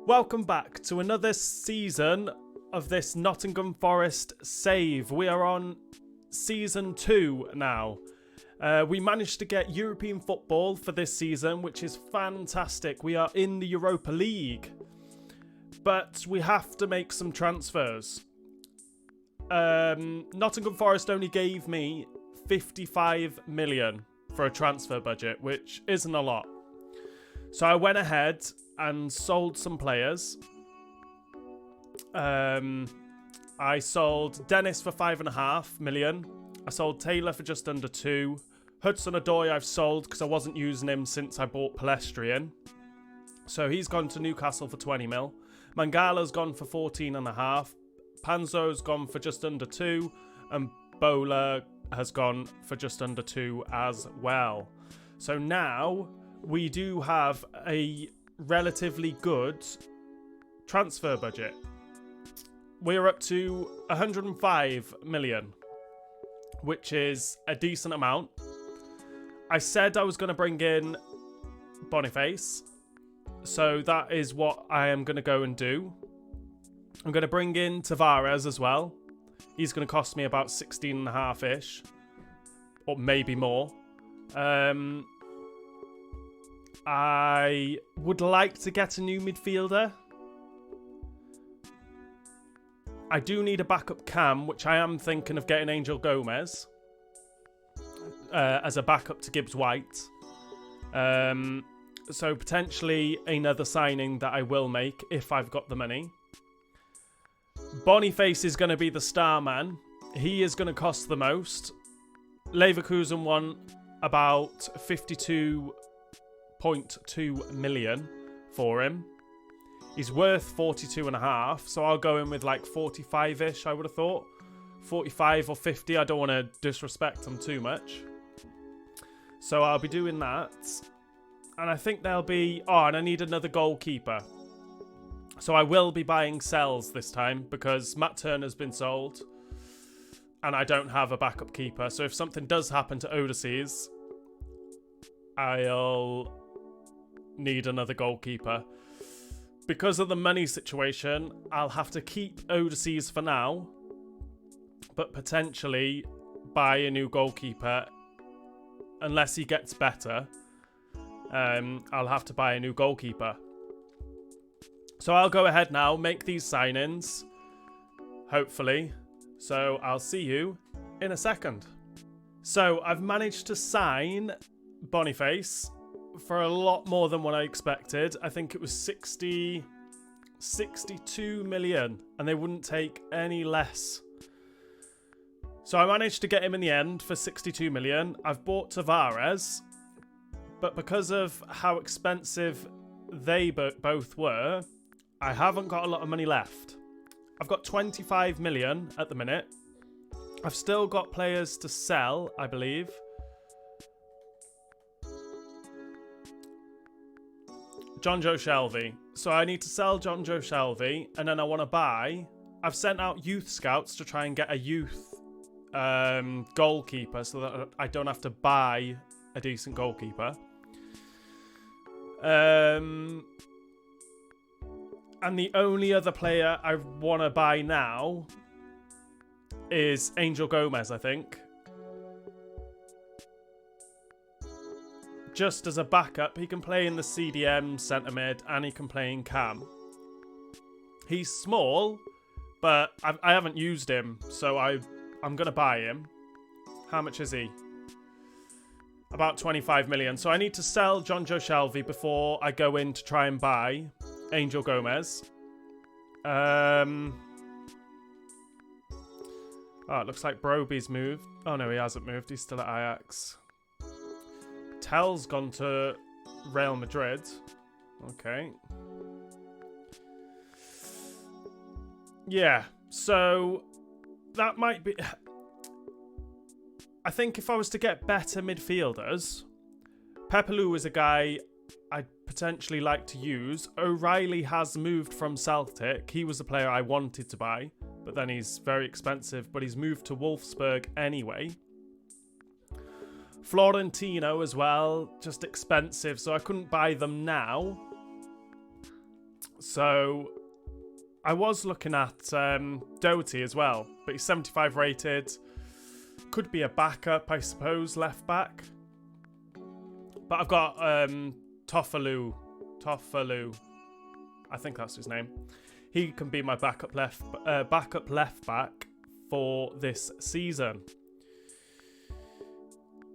Welcome back to another season of this Nottingham Forest save. We are on season 2 now. We managed to get European football for this season, which is fantastic. We are in the Europa League, but we have to make some transfers. Nottingham Forest only gave me 55 million for a transfer budget, which isn't a lot. So I went ahead and sold some players. I sold Dennis for 5.5 million. I sold Taylor for just under 2. Hudson-Odoi I've sold because I wasn't using him since I bought Palestrian. So he's gone to Newcastle for 20 mil. Mangala's gone for 14.5. Panzo's gone for just under 2. And Bola has gone for just under 2 as well. So now we do have a relatively good transfer budget. We're up to 105 million, which is a decent amount. I said I was going to bring in Boniface, so that is what I am going to go and do. I'm going to bring in Tavares as well. He's going to cost me about 16.5-ish, or maybe more. I would like to get a new midfielder. I do need a backup cam, which I am thinking of getting Angel Gomez as a backup to Gibbs White. So potentially another signing that I will make if I've got the money. Boniface is going to be the star man. He is going to cost the most. Leverkusen won about 52.2 million for him. He's worth 42.5, so I'll go in with like 45-ish, I would have thought. 45 or 50, I don't want to disrespect him too much. So I'll be doing that. And I think there'll be... Oh, and I need another goalkeeper. So I will be buying sells this time because Matt Turner's been sold. And I don't have a backup keeper. So if something does happen to Odysseus, I'll need another goalkeeper. Because of the money situation, I'll have to keep Odysseus for now, but potentially buy a new goalkeeper. Unless he gets better, I'll have to buy a new goalkeeper. So I'll go ahead now, make these signings, hopefully. So I'll see you in a second. So I've managed to sign Boniface for a lot more than what I expected. I think it was 62 million, and they wouldn't take any less. So I managed to get him in the end for 62 million. I've bought Tavares, but because of how expensive they both were, I haven't got a lot of money left. I've got 25 million at the minute. I've still got players to sell, I believe. John Joe Shelvey. So I need to sell John Joe Shelvey, and then I want to buy... I've sent out youth scouts to try and get a youth goalkeeper so that I don't have to buy a decent goalkeeper. And the only other player I want to buy now is Angel Gomez, I think. Just as a backup, he can play in the CDM centre mid and he can play in cam. He's small, but I haven't used him, so I'm going to buy him. How much is he? About 25 million. So I need to sell John Joe Shelvey before I go in to try and buy Angel Gomez. Oh, it looks like Broby's moved. Oh no, he hasn't moved. He's still at Ajax. Tell's gone to Real Madrid. Okay. Yeah, so that might be... I think if I was to get better midfielders, Pepelu is a guy I'd potentially like to use. O'Reilly has moved from Celtic. He was the player I wanted to buy, but then he's very expensive, but he's moved to Wolfsburg anyway. Florentino as well, just expensive, so I couldn't buy them now. So I was looking at Doty as well, but he's 75 rated. Could be a backup, I suppose, left back. But I've got Tofalu. I think that's his name. He can be my backup left back for this season.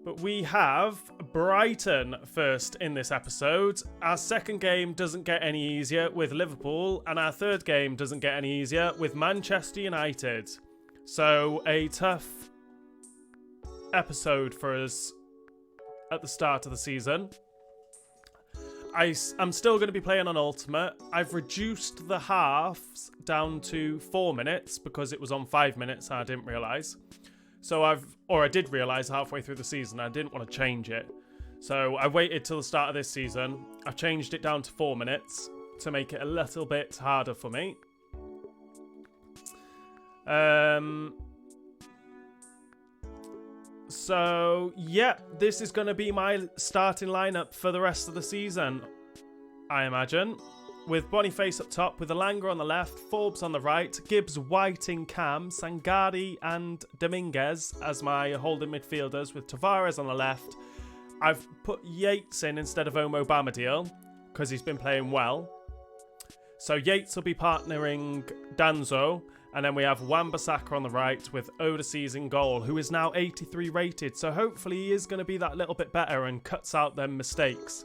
But we have Brighton first in this episode. Our second game doesn't get any easier with Liverpool, and our third game doesn't get any easier with Manchester United. So a tough episode for us at the start of the season. I'm still going to be playing on Ultimate. I've reduced the halves down to 4 minutes because it was on 5 minutes and I didn't realise. So I did realise halfway through the season I didn't want to change it. So I waited till the start of this season. I've changed it down to 4 minutes to make it a little bit harder for me. So, yeah, this is going to be my starting lineup for the rest of the season, I imagine. With Boniface up top, with Alanga on the left, Forbes on the right, Gibbs, White in cam, Sangari and Dominguez as my holding midfielders, with Tavares on the left. I've put Yates in instead of Omo Bamadil because he's been playing well. So Yates will be partnering Danzo. And then we have Wan-Bissaka on the right with Odyssey's in goal, who is now 83 rated. So hopefully he is going to be that little bit better and cuts out them mistakes.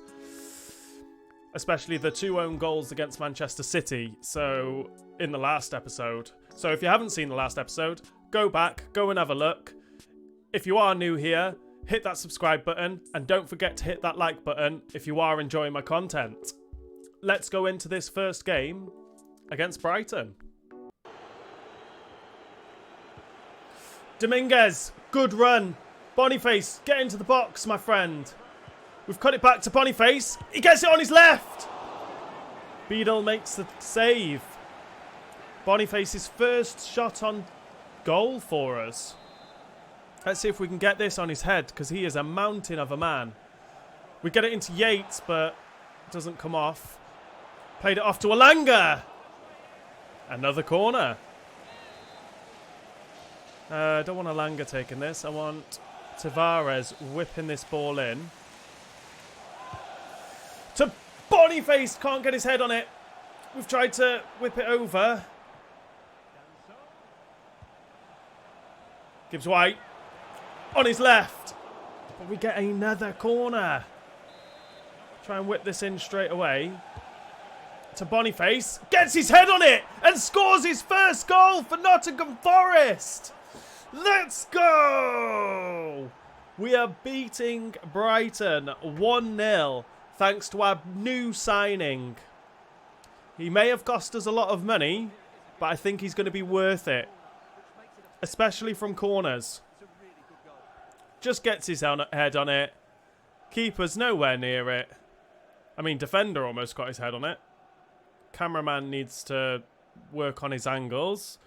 Especially the 2 own goals against Manchester City. So in the last episode. So if you haven't seen the last episode, go back, go and have a look. If you are new here, hit that subscribe button. And don't forget to hit that like button if you are enjoying my content. Let's go into this first game against Brighton. Dominguez, good run. Boniface, get into the box, my friend. We've cut it back to Boniface. He gets it on his left. Beadle makes the save. Boniface's first shot on goal for us. Let's see if we can get this on his head, because he is a mountain of a man. We get it into Yates, but it doesn't come off. Played it off to Alanga. Another corner. I don't want Alanga taking this. I want Tavares whipping this ball in. To Boniface. Can't get his head on it. We've tried to whip it over. Gibbs White. On his left. But we get another corner. Try and whip this in straight away. To Boniface. Gets his head on it. And scores his first goal for Nottingham Forest. Let's go! We are beating Brighton 1-0 thanks to our new signing. He may have cost us a lot of money, but I think he's going to be worth it. Especially from corners. Just gets his head on it. Keeper's nowhere near it. I mean, defender almost got his head on it. Cameraman needs to work on his angles.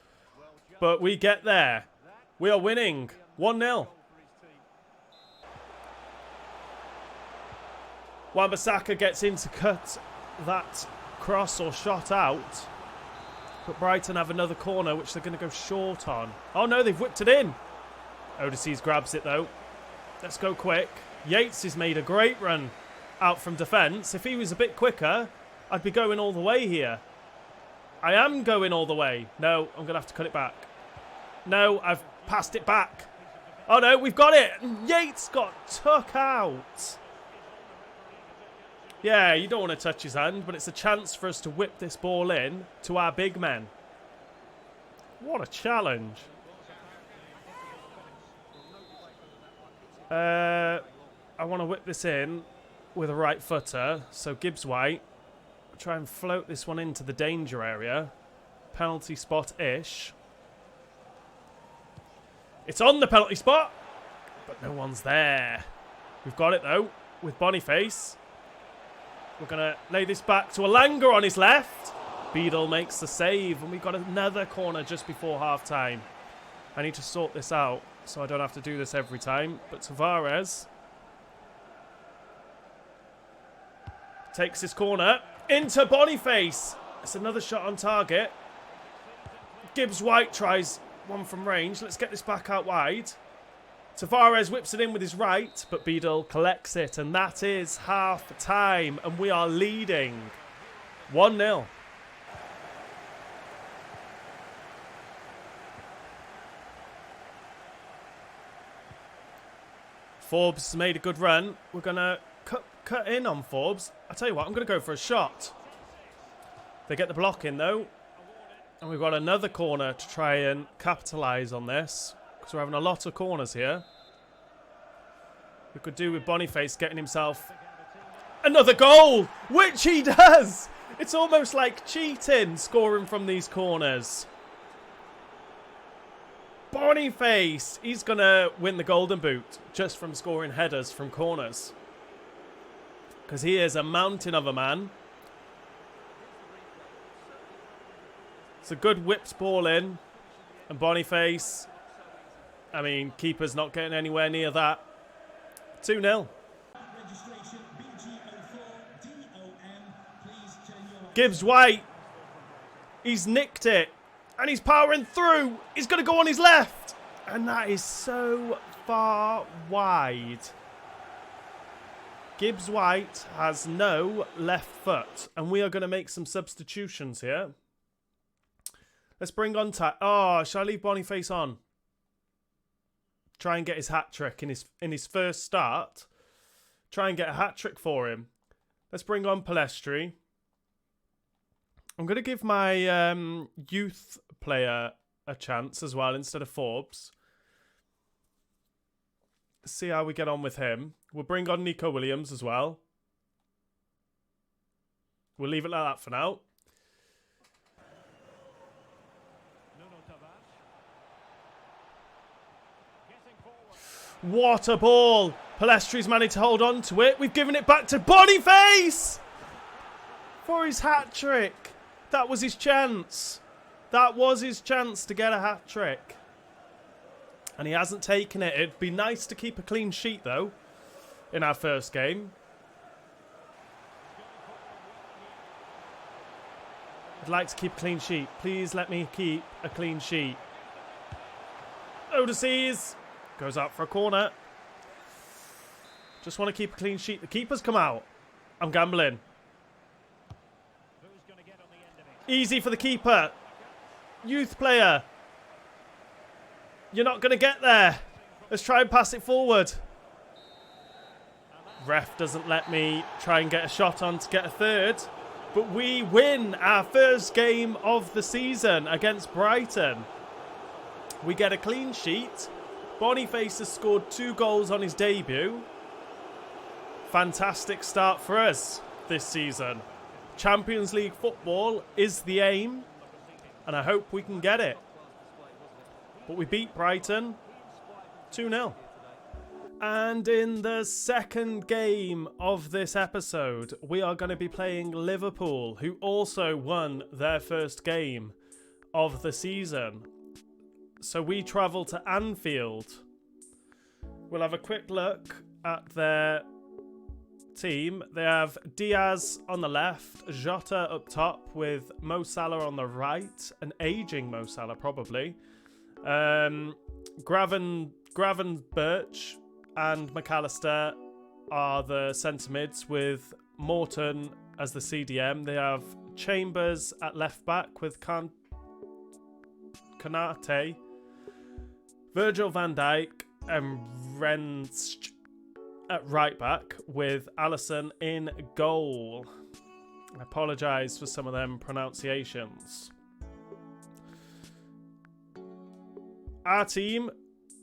But we get there. We are winning 1-0. Wan-Bissaka gets in to cut that cross or shot out. But Brighton have another corner, which they're going to go short on. Oh no, they've whipped it in. Odysseus grabs it though. Let's go quick. Yates has made a great run out from defence. If he was a bit quicker, I'd be going all the way here. I am going all the way. No, I'm going to have to cut it back. No, I've passed it back. Oh no, we've got it. Yates got took out. Yeah, you don't want to touch his hand, but it's a chance for us to whip this ball in to our big men. What a challenge. I want to whip this in with a right footer. So Gibbs White. Try and float this one into the danger area. Penalty spot-ish. It's on the penalty spot, but no one's there. We've got it, though, with Boniface. We're going to lay this back to Alanga on his left. Beadle makes the save, and we've got another corner just before half-time. I need to sort this out so I don't have to do this every time. But Tavares takes his corner into Boniface. It's another shot on target. Gibbs-White tries one from range. Let's get this back out wide. Tavares whips it in with his right, but Beadle collects it, and that is half time, and we are leading 1-0. Forbes made a good run. We're going to cut in on Forbes. I tell you what, I'm going to go for a shot. They get the block in, though. And we've got another corner to try and capitalise on this, because we're having a lot of corners here. We could do with Boniface getting himself another goal, which he does. It's almost like cheating, scoring from these corners. Boniface, he's going to win the Golden Boot just from scoring headers from corners. Because he is a mountain of a man. It's a good whipped ball in. And Boniface, I mean, keeper's not getting anywhere near that. 2-0. Gibbs-White. He's nicked it. And he's powering through. He's going to go on his left. And that is so far wide. Gibbs-White has no left foot. And we are going to make some substitutions here. Let's bring on... Oh, shall I leave Boniface on? Try and get his hat-trick in his first start. Try and get a hat-trick for him. Let's bring on Palestri. I'm going to give my youth player a chance as well instead of Forbes. See how we get on with him. We'll bring on Nico Williams as well. We'll leave it like that for now. What a ball. Palestri's managed to hold on to it. We've given it back to Boniface for his hat-trick. That was his chance. That was his chance to get a hat-trick. And he hasn't taken it. It'd be nice to keep a clean sheet, though, in our first game. I'd like to keep a clean sheet. Please let me keep a clean sheet. Odysseus goes out for a corner. Just want to keep a clean sheet. The keeper's come out. I'm gambling. Easy for the keeper. Youth player. You're not going to get there. Let's try and pass it forward. Ref doesn't let me try and get a shot on to get a third. But we win our first game of the season against Brighton. We get a clean sheet. Boniface has scored 2 goals on his debut. Fantastic start for us this season. Champions League football is the aim, and I hope we can get it. But we beat Brighton 2-0. And in the second game of this episode, we are going to be playing Liverpool, who also won their first game of the season. So we travel to Anfield. We'll have a quick look at their team. They have Diaz on the left, Jota up top with Mo Salah on the right, an aging Mo Salah probably. Graven Birch and McAllister are the centre mids with Morton as the CDM. They have Chambers at left back with Kanate, Virgil van Dijk and Rensch at right back with Alisson in goal. I apologise for some of them pronunciations. Our team,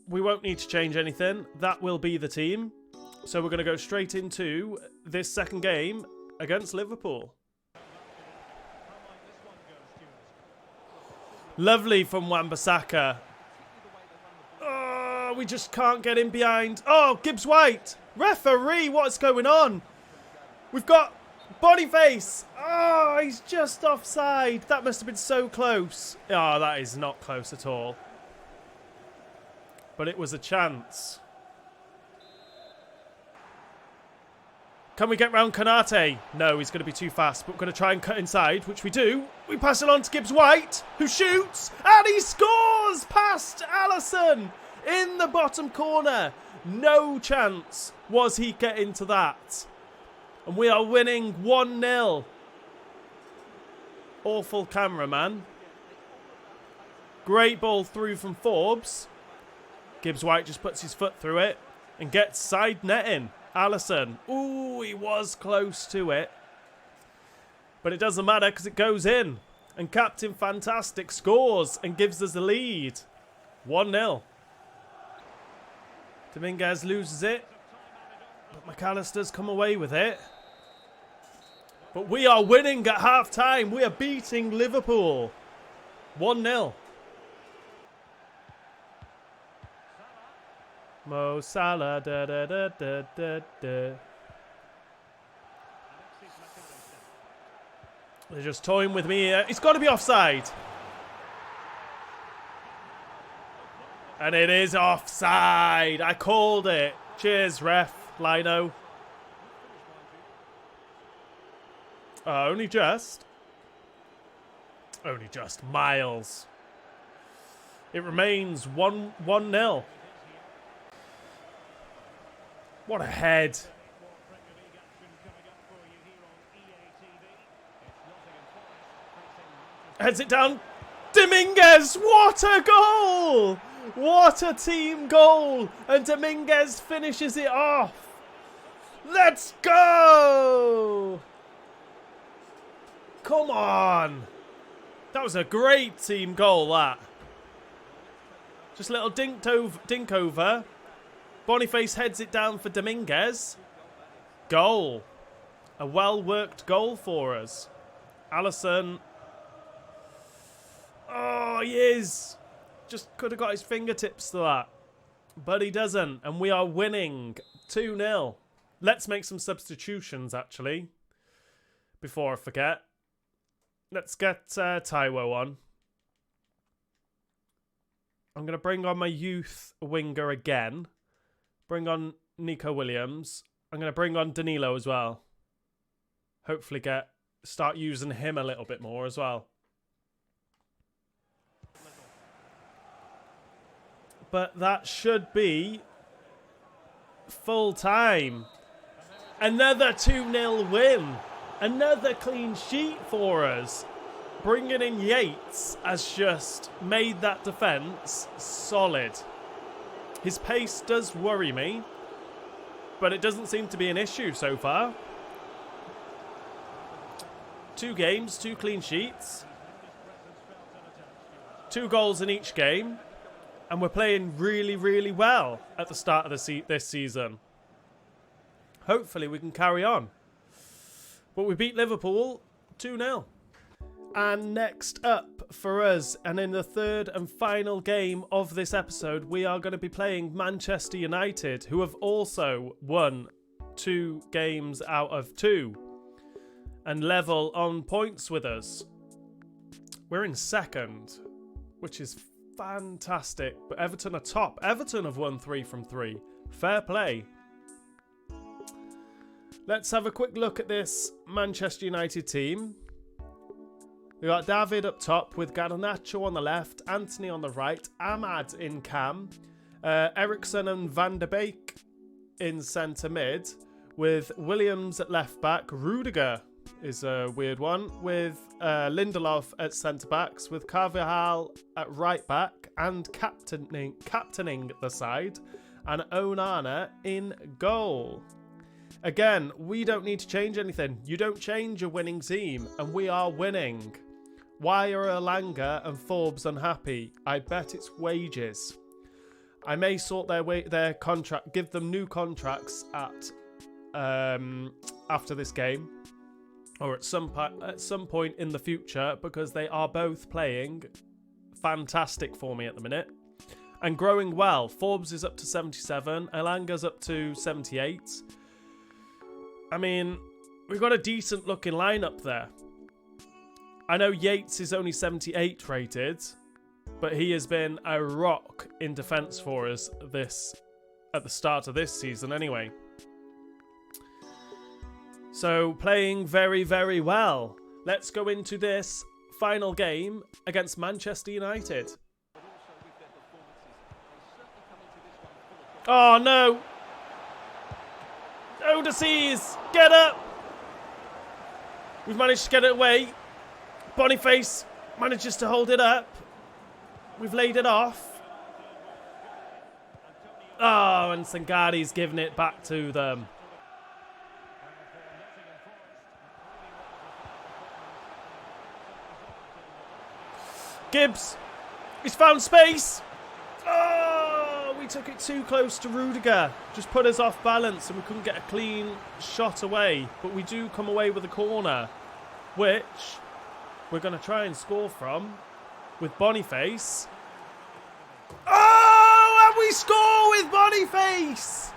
we won't need to change anything. That will be the team. So we're going to go straight into this second game against Liverpool. Lovely from Wan-Bissaka. Oh, we just can't get in behind. Oh, Gibbs-White. Referee, what's going on? We've got Boniface. Oh, he's just offside. That must have been so close. Oh, that is not close at all. But it was a chance. Can we get round Konate? No, he's going to be too fast, but we're going to try and cut inside, which we do. We pass it on to Gibbs White, who shoots, and he scores past Alisson in the bottom corner. No chance was he getting to that. And we are winning 1-0. Awful cameraman. Great ball through from Forbes. Gibbs White just puts his foot through it and gets side netting. Alisson. Ooh, he was close to it. But it doesn't matter because it goes in. And Captain Fantastic scores and gives us the lead. 1-0. Dominguez loses it. But McAllister's come away with it. But we are winning at half-time. We are beating Liverpool. 1-0. Mo Salah, da da da da da da. They're just toying with me here. It's got to be offside. And it is offside. I called it. Cheers, ref. Lino. Only just. Only just. Miles. It remains 1-0. What a head. Heads it down. Dominguez, what a goal! What a team goal! And Dominguez finishes it off. Let's go! Come on. That was a great team goal, that. Just a little dink over. Boniface heads it down for Dominguez. Goal. A well-worked goal for us. Alisson. Oh, he is. Just could have got his fingertips to that. But he doesn't. And we are winning 2-0. Let's make some substitutions, actually. Before I forget. Let's get Taiwo on. I'm going to bring on my youth winger again. Bring on Nico Williams. I'm going to bring on Danilo as well. Hopefully start using him a little bit more as well. But that should be full time. Another 2-0 win. Another clean sheet for us. Bringing in Yates has just made that defence solid. His pace does worry me, but it doesn't seem to be an issue so far. 2 games, 2 clean sheets. 2 goals in each game. And we're playing really, really well at the start of this season. Hopefully we can carry on. But we beat Liverpool 2-0. And next up for us, and in the third and final game of this episode, we are going to be playing Manchester United, who have also won 2 games out of 2 and level on points with us. We're in second, which is fantastic. But Everton are top. Everton have won 3 from 3. Fair play. Let's have a quick look at this Manchester United team. We got David up top with Garnacho on the left, Anthony on the right, Ahmad in cam, Ericsson and Van der Beek in centre mid, with Williams at left back. Rudiger is a weird one, with Lindelof at centre backs, with Carvajal at right back and captaining the side, and Onana in goal. Again, we don't need to change anything. You don't change a winning team, and we are winning. Why are Elanga and Forbes unhappy? I bet it's wages. I may sort their contract, give them new contracts at after this game, or at some point in the future, because they are both playing fantastic for me at the minute and growing well. Forbes is up to 77, Elanga's up to 78. I mean, we've got a decent looking lineup there. I know Yates is only 78 rated, but he has been a rock in defence for us at the start of this season anyway. So playing very, very well. Let's go into this final game against Manchester United. Oh no! Odysseus, get up! We've managed to get it away. Boniface manages to hold it up. We've laid it off. Oh, and Sangari's giving it back to them. Gibbs, he's found space. Oh, we took it too close to Rudiger. Just put us off balance and we couldn't get a clean shot away. But we do come away with a corner, which we're going to try and score from with Boniface. Oh, and we score with Boniface.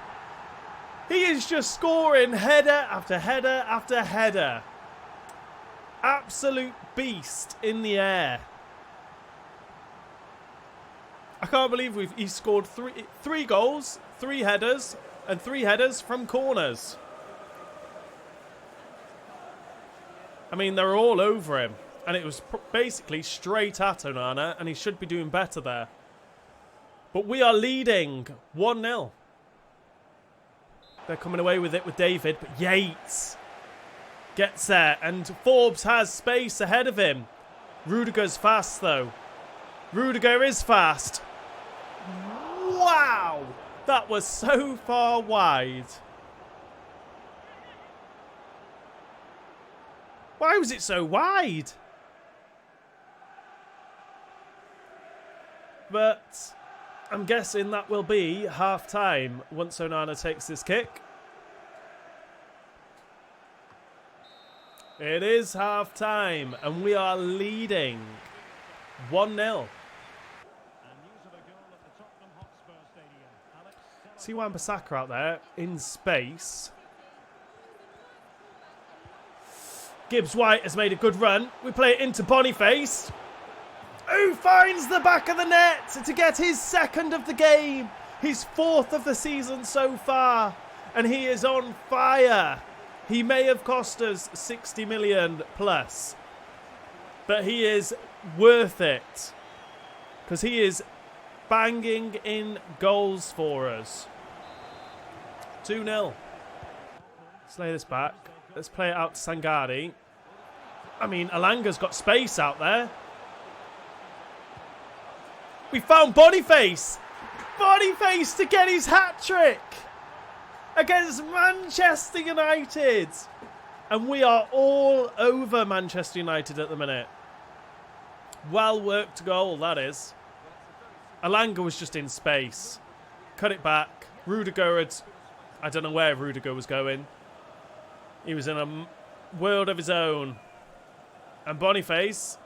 He is just scoring header after header after header. Absolute beast in the air. I can't believe he's scored three goals, 3 headers, and 3 headers from corners. I mean, they're all over him. And it was basically straight at Onana, and he should be doing better there. But we are leading 1-0. They're coming away with it with David, but Yates gets there, and Forbes has space ahead of him. Rudiger's fast, though. Rudiger is fast. Wow! That was so far wide. Why was it so wide? But I'm guessing that will be half-time once Onana takes this kick. It is half-time and we are leading 1-0. See Wan-Bissaka out there in space. Gibbs White has made a good run. We play it into Boniface, who finds the back of the net to get his 2nd of the game. His 4th of the season so far. And he is on fire. He may have cost us 60 million plus. But he is worth it. Because he is banging in goals for us. 2-0. Let's lay this back. Let's play it out to Sangari. I mean, Alanga's got space out there. We found Boniface. Boniface to get his hat-trick against Manchester United. And we are all over Manchester United at the minute. Well worked goal, that is. Alanga was just in space. Cut it back. Rudiger had... I don't know where Rudiger was going. He was in a world of his own. And Boniface,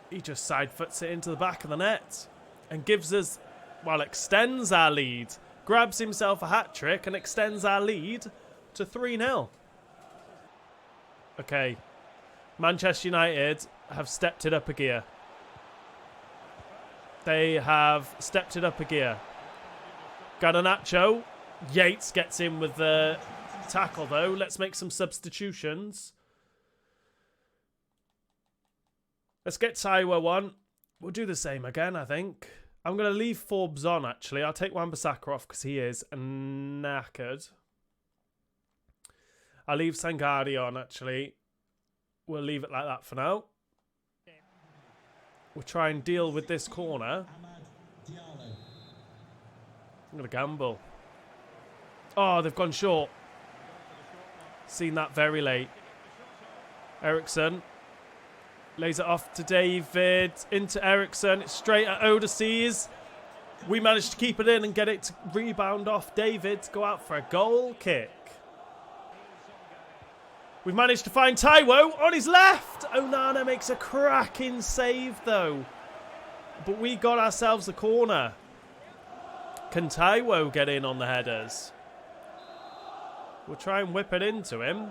he just side foots it into the back of the net. And gives us, well, extends our lead. Grabs himself a hat-trick and extends our lead to 3-0. Okay. Manchester United have stepped it up a gear. They have stepped it up a gear. Garnacho. Yates gets in with the tackle, though. Let's make some substitutions. Let's get Taiwo on. We'll do the same again, I think. I'm going to leave Forbes on, actually. I'll take Wan-Bissaka off because he is knackered. I'll leave Sangari on, actually. We'll leave it like that for now. We'll try and deal with this corner. I'm going to gamble. Oh, they've gone short. Seen that very late. Ericsson lays it off to David. Into Ericsson. It's straight at Odysseus. We managed to keep it in and get it to rebound off David to go out for a goal kick. We've managed to find Taiwo on his left. Onana makes a cracking save, though. But we got ourselves a corner. Can Taiwo get in on the headers? We'll try and whip it into him.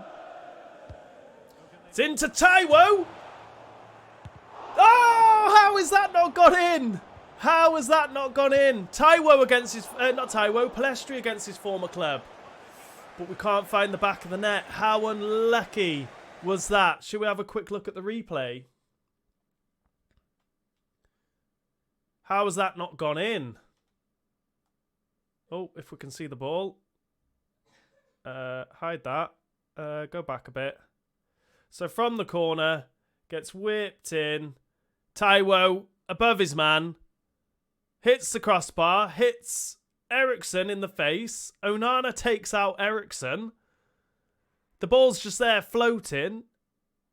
It's into Taiwo. Oh, how has that not gone in? How has that not gone in? Taiwo against his... not Taiwo, Palestri against his former club. But we can't find the back of the net. How unlucky was that? Should we have a quick look at the replay? How has that not gone in? Oh, if we can see the ball. Hide that. Go back a bit. So from the corner, gets whipped in. Taiwo above his man. Hits the crossbar. Hits Eriksson in the face. Onana takes out Eriksson. The ball's just there floating.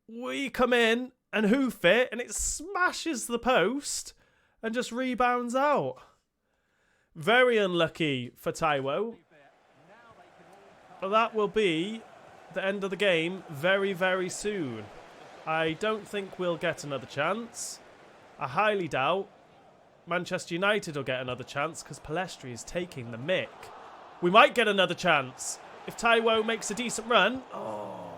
We come in and hoof it, and it smashes the post and just rebounds out. Very unlucky for Taiwo. But that will be the end of the game very, very soon. I don't think we'll get another chance. I highly doubt Manchester United will get another chance because Palestri is taking the mick. We might get another chance if Taiwo makes a decent run. Oh,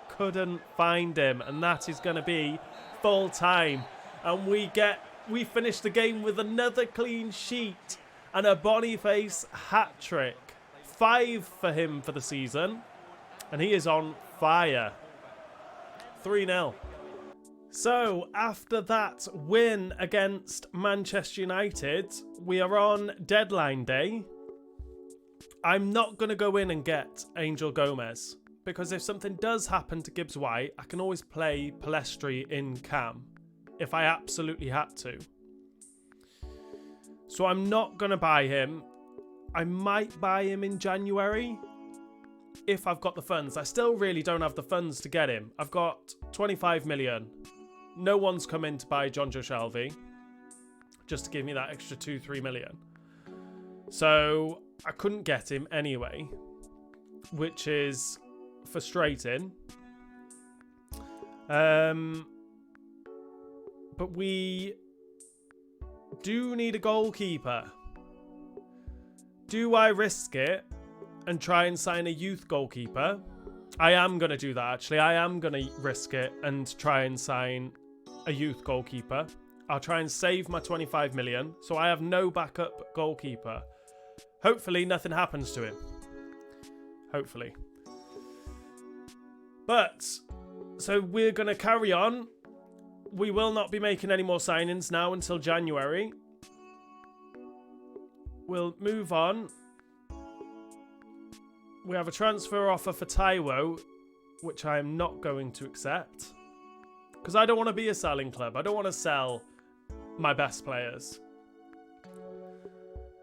couldn't find him, and that is going to be full time. And we finish the game with another clean sheet and a Boniface hat trick. 5 for him for the season, and he is on fire. 3-0. So, after that win against Manchester United, we are on deadline day. I'm not going to go in and get Angel Gomez, because if something does happen to Gibbs White, I can always play Palestri in cam, if I absolutely had to. So I'm not going to buy him. I might buy him in January if I've got the funds. I still really don't have the funds to get him. I've got 25 million. No one's come in to buy Jonjo Shelvey just to give me that extra 2-3 million. So I couldn't get him anyway, which is frustrating. But we do need a goalkeeper. Do I risk it and try and sign a youth goalkeeper? I am going to do that, actually. I am going to risk it and try and sign a youth goalkeeper. I'll try and save my 25 million, so I have no backup goalkeeper. Hopefully nothing happens to him. Hopefully. But, so we're going to carry on. We will not be making any more signings now until January. We'll move on. We have a transfer offer for Taiwo, which I am not going to accept. Because I don't want to be a selling club. I don't want to sell my best players.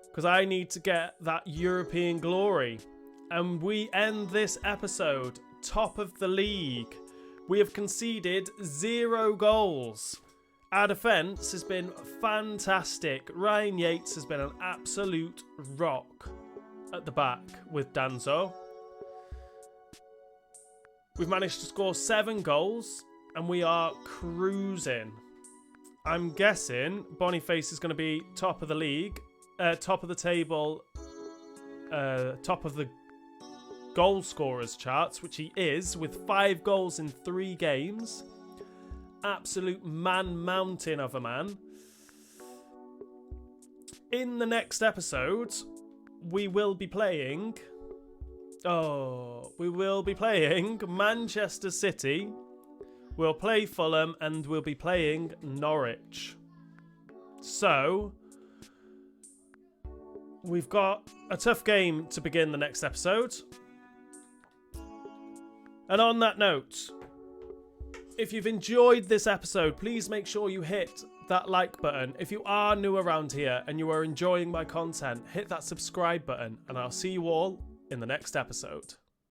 Because I need to get that European glory. And we end this episode top of the league. We have conceded 0 goals. Our defence has been fantastic. Ryan Yates has been an absolute rock at the back with Danzo. We've managed to score 7 goals and we are cruising. I'm guessing Boniface is going to be top of the league, top of the table, top of the goal scorers charts, which he is, with 5 goals in 3 games. Absolute mountain of a man. In the next episode, we will be playing Manchester City. We'll play Fulham and we'll be playing Norwich. So, we've got a tough game to begin the next episode. And on that note, if you've enjoyed this episode, please make sure you hit that like button. If you are new around here and you are enjoying my content, hit that subscribe button, and I'll see you all in the next episode.